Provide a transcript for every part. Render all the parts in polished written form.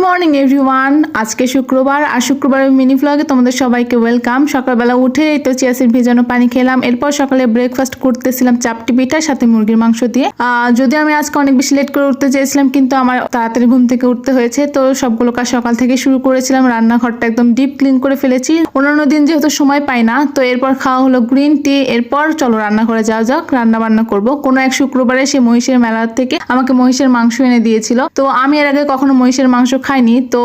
Morning everyone. আজকে শুক্রবার আর শুক্রবারের মিনি ভ্লগে তোমাদের সবাইকে ওয়েলকাম। সকালবেলা উঠে তো চিয়া সিড ভেজানো পানি খেলাম। এরপর সকালে ব্রেকফাস্ট করতেছিলাম চাপটি পিঠা সাথে মুরগির মাংস দিয়ে। যদি আমি আজকে অনেক বেশি লেট করে উঠতে চেয়েছিলাম, কিন্তু আমার তাড়াতাড়ি ঘুম থেকে উঠতে হয়েছে, তো সবগুলো কাজ সকাল থেকে শুরু করেছিলাম। রান্নাঘরটা একদম ডিপ ক্লিন করে ফেলেছি। অন্যান্য দিন যেহেতু সময় পাই না, তো এরপর খাওয়া হলো গ্রিন টি। এরপর চলো রান্নাঘরে যাওয়া যাক, রান্না বান্না করবো। কোনো এক শুক্রবারে সে মহিষের মেলা থেকে আমাকে মহিষের মাংস এনে দিয়েছিল। তো আমি এর আগে কখনো মহিষের মাংস খাইনি, তো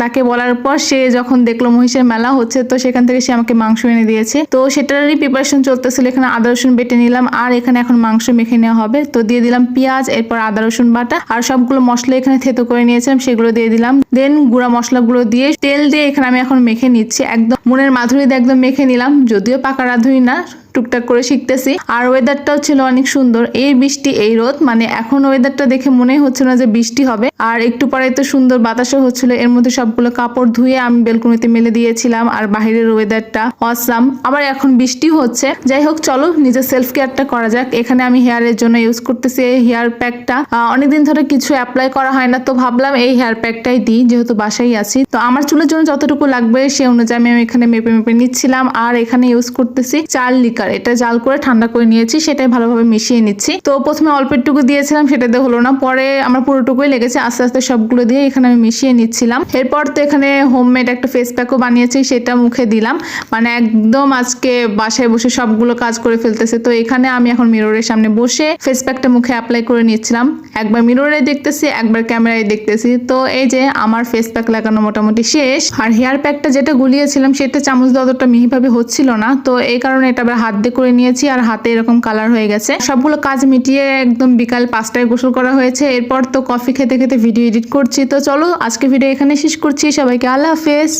তাকে বলার পর সে যখন দেখলো মহিষের মেলা হচ্ছে, তো সেখান থেকে সে আমাকে মাংস এনে দিয়েছে। তো সেটারই প্রিপারেশন চলতেছিল। এখানে আদা রসুন বেটে নিলাম, আর এখানে এখন মাংস মেখে নেওয়া হবে। তো দিয়ে দিলাম পেঁয়াজ, এরপর আদা রসুন বাটা, আর সবগুলো মশলা এখানে থেতো করে নিয়েছিলাম সেগুলো দিয়ে দিলাম। দেন গুঁড়া মশলাগুলো দিয়ে তেল দিয়ে এখানে আমি এখন মেখে নিচ্ছি। একদম মনের মাধুরী দিয়ে একদম মেখে নিলাম, যদিও পাকা রাঁধুনি না, টুকটাক করে শিখতেছি। আর ওয়েদারটাও ছিল অনেক সুন্দর, এই বৃষ্টি এই রোদ, মানে এখন ওয়েদারটা দেখে মনে হচ্ছে না যে বৃষ্টি হবে। আর একটু পরে তো সুন্দর বাতাসও হচ্ছিল। এর মধ্যে সবগুলো কাপড় ধুয়ে আমি বেলকনিতে মেলে দিয়েছিলাম। আর বাহিরের ওয়েদারটা অসাম, আবার এখন বৃষ্টি হচ্ছে। যাই হোক, চলো নিজের সেলফ কেয়ারটা করা যাক। এখানে আমি হেয়ারের জন্য ইউজ করতেছি এই হেয়ার প্যাকটা। অনেকদিন ধরে কিছু অ্যাপ্লাই করা হয় না, তো ভাবলাম এই হেয়ার প্যাকটাই দিই, যেহেতু বাসায় আছি। তো আমার চুলের জন্য যতটুকু লাগবে সে অনুযায়ী আমি এখানে মেপে মেপে নিচ্ছিলাম। আর এখানে ইউজ করতেছি 4 লিটার। এটা জাল করে ঠান্ডা করে নিয়েছি, সেটাই ভালোভাবে মিশিয়ে নিচ্ছি। তো প্রথমে অল্প একটুকু দিয়েছিলাম, সেটাতে হলো না, পরে আমার পুরোটুকুই লেগেছে। আস্তে আস্তে সবগুলো দিয়ে এখানে আমি মিশিয়ে নিচ্ছিলাম। এরপর তো এখানে হোমমেড একটা ফেস প্যাকও বানিয়েছি, সেটা মুখে দিলাম। মানে একদম আজকে বাসায় বসে সবগুলো কাজ করে ফেলতেছে। তো এখানে আমি এখন মিররের সামনে বসে ফেস প্যাকটা মুখে অ্যাপ্লাই করে নিচ্ছিলাম। একবার মিররে দেখতেছি, একবার ক্যামেরায় দেখতেছি। তো এই যে আমার ফেস প্যাক লাগানো মোটামুটি শেষ। আর হেয়ার প্যাকটা যেটা গুলিয়েছিলাম সেটা চামচ দিয়ে অতটা মিহিভাবে হচ্ছিল না, তো এই কারণে এটা আবার হাত দিয়ে করে নিয়েছি। আর হাতে এরকম কালার হয়ে গেছে। সবগুলো কাজ মিটিয়ে একদম বিকাল 5টায় গোসল করা হয়েছে। এরপর তো কফি খেতে খেতে ভিডিও এডিট করছি। তো চলো আজকে ভিডিও এখানে শেষ করছি। সবাইকে আল্লাহ হাফেজ।